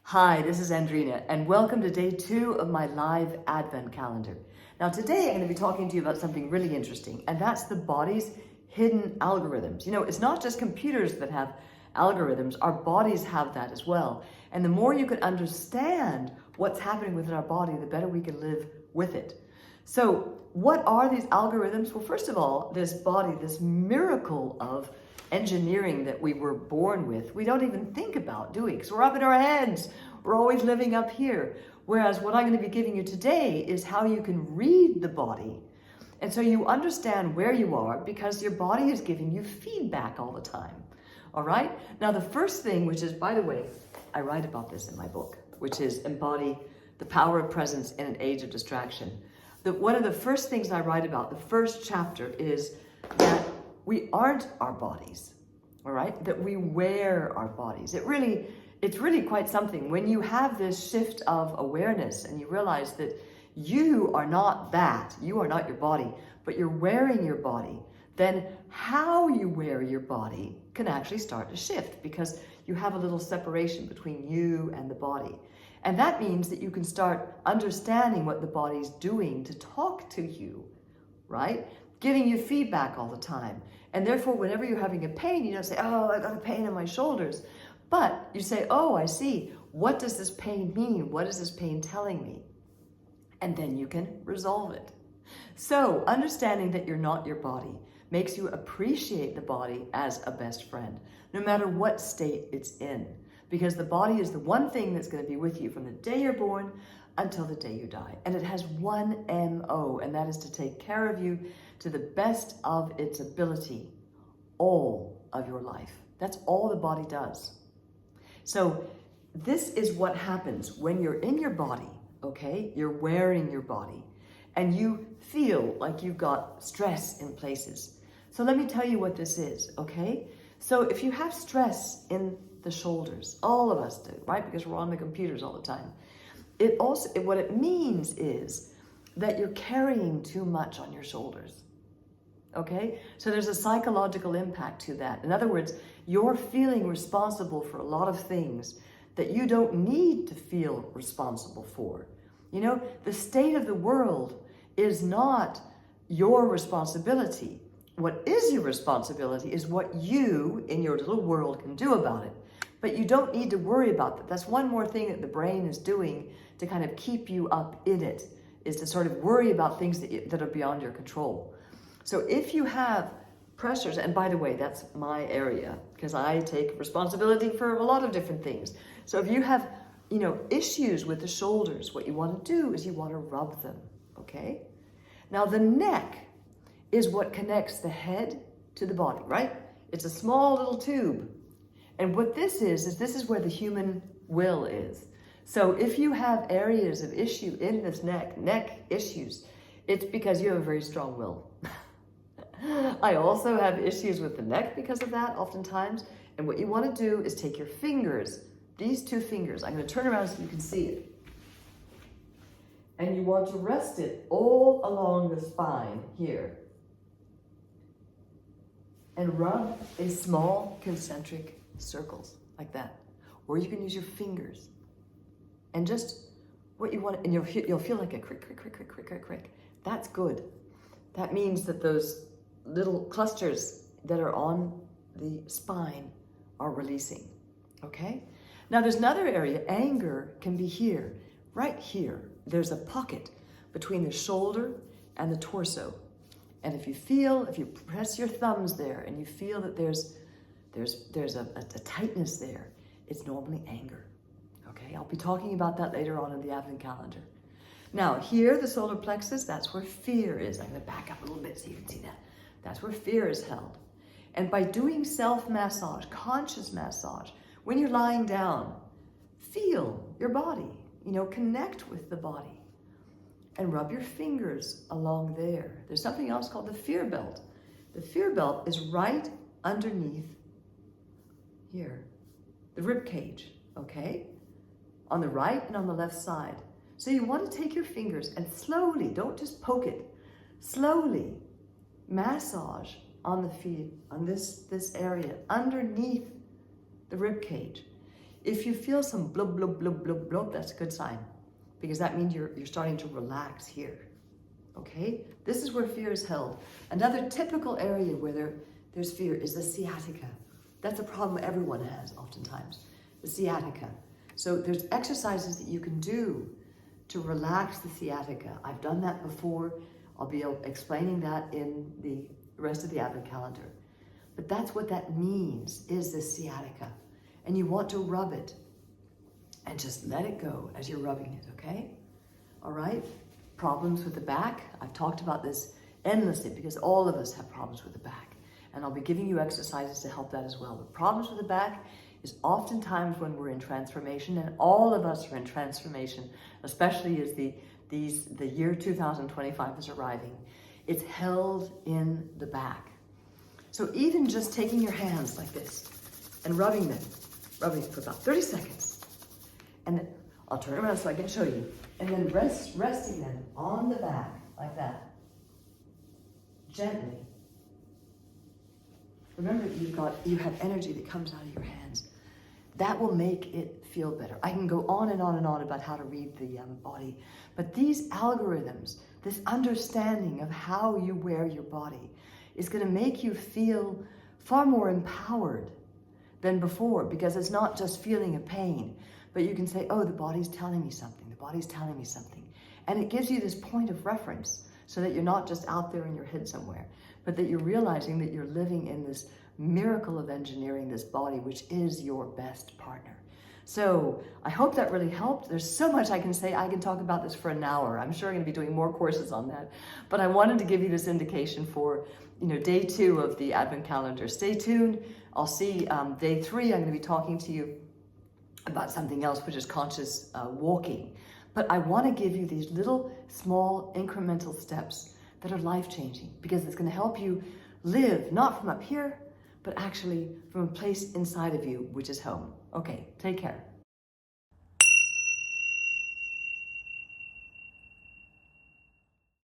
Hi, this is Andrena, and welcome to day 2 of my live Advent calendar. Now today I'm going to be talking to you about something really interesting, and that's the body's hidden algorithms. You know, it's not just computers that have algorithms, our bodies have that as well. And the more you can understand what's happening within our body, the better we can live with it. So what are these algorithms? Well, first of all, this body, this miracle of engineering that we were born with, we don't even think about, do we? Because we're up in our heads. We're always living up here. Whereas what I'm going to be giving you today is how you can read the body. And so you understand where you are because your body is giving you feedback all the time. All right? Now, the first thing, which is, by the way, I write about this in my book, which is Embody the Power of Presence in an Age of Distraction. One of the first things I write about, the first chapter, is that we aren't our bodies, all right? That we wear our bodies. It's really quite something. When you have this shift of awareness and you realize that you are not that, you are not your body, but you're wearing your body, then how you wear your body can actually start to shift because you have a little separation between you and the body. And that means that you can start understanding what the body's doing to talk to you, right? Giving you feedback all the time. And therefore, whenever you're having a pain, you don't say, oh, I got a pain in my shoulders. But you say, oh, I see. What does this pain mean? What is this pain telling me? And then you can resolve it. So understanding that you're not your body makes you appreciate the body as a best friend, no matter what state it's in. Because the body is the one thing that's going to be with you from the day you're born until the day you die. And it has one MO, and that is to take care of you to the best of its ability all of your life. That's all the body does. So this is what happens when you're in your body, okay? You're wearing your body, and you feel like you've got stress in places. So let me tell you what this is, okay? So if you have stress in the shoulders, all of us do, right? Because we're on the computers all the time. What it means is that you're carrying too much on your shoulders, okay? So there's a psychological impact to that. In other words, you're feeling responsible for a lot of things that you don't need to feel responsible for. You know, the state of the world is not your responsibility. What is your responsibility is what you, in your little world, can do about it. But you don't need to worry about that. That's one more thing that the brain is doing to kind of keep you up in it, is to sort of worry about things that are beyond your control. So if you have pressures, and by the way, that's my area, because I take responsibility for a lot of different things. So if you have, issues with the shoulders, what you want to do is you want to rub them, okay? Now the neck is what connects the head to the body, right? It's a small little tube. And what this is this is where the human will is. So if you have areas of issue in this neck issues, it's because you have a very strong will. I also have issues with the neck because of that oftentimes. And what you want to do is take your fingers, these two fingers, I'm going to turn around so you can see it. And you want to rest it all along the spine here. And rub in small concentric circles like that. Or you can use your fingers. And just what you want, and you'll feel like a crick, crick, crick, crick, crick, crick, crick. That's good. That means that those little clusters that are on the spine are releasing, okay? Now there's another area, anger can be here, right here. There's a pocket between the shoulder and the torso. And if you press your thumbs there and you feel that there's a tightness there, it's normally anger, okay? I'll be talking about that later on in the Advent calendar. Now here, the solar plexus, that's where fear is. I'm gonna back up a little bit so you can see that. That's where fear is held. And by doing self-massage, conscious massage, when you're lying down, feel your body, connect with the body. And rub your fingers along there. There's something else called the fear belt. The fear belt is right underneath here, the rib cage, okay? On the right and on the left side. So you want to take your fingers and slowly, don't just poke it, slowly massage on the feet, on this area, underneath the rib cage. If you feel some blub, blub, blub, blub, blub, that's a good sign, because that means you're starting to relax here. Okay? This is where fear is held. Another typical area where there's fear is the sciatica. That's a problem everyone has oftentimes, the sciatica. So there's exercises that you can do to relax the sciatica. I've done that before. I'll be explaining that in the rest of the Advent calendar. But that's what that means, is the sciatica. And you want to rub it and just let it go as you're rubbing it, okay? All right? Problems with the back. I've talked about this endlessly because all of us have problems with the back. And I'll be giving you exercises to help that as well. But problems with the back is oftentimes when we're in transformation, and all of us are in transformation, especially as the year 2025 is arriving. It's held in the back. So even just taking your hands like this and rubbing them for about 30 seconds. And I'll turn around so I can show you. And then resting them on the back like that. Gently. Remember, you have energy that comes out of your hands. That will make it feel better. I can go on and on and on about how to read the body. But these algorithms, this understanding of how you wear your body, is going to make you feel far more empowered than before, because it's not just feeling a pain, but you can say, oh, the body's telling me something, the body's telling me something. And it gives you this point of reference so that you're not just out there in your head somewhere, but that you're realizing that you're living in this miracle of engineering this body, which is your best partner. So I hope that really helped. There's so much I can say. I can talk about this for an hour. I'm sure I'm going to be doing more courses on that. But I wanted to give you this indication for, day 2 of the Advent calendar. Stay tuned. I'll see day 3. I'm going to be talking to you about something else, which is conscious walking. But I want to give you these little, small, incremental steps that are life-changing, because it's going to help you live, not from up here, but actually from a place inside of you, which is home. Okay, take care.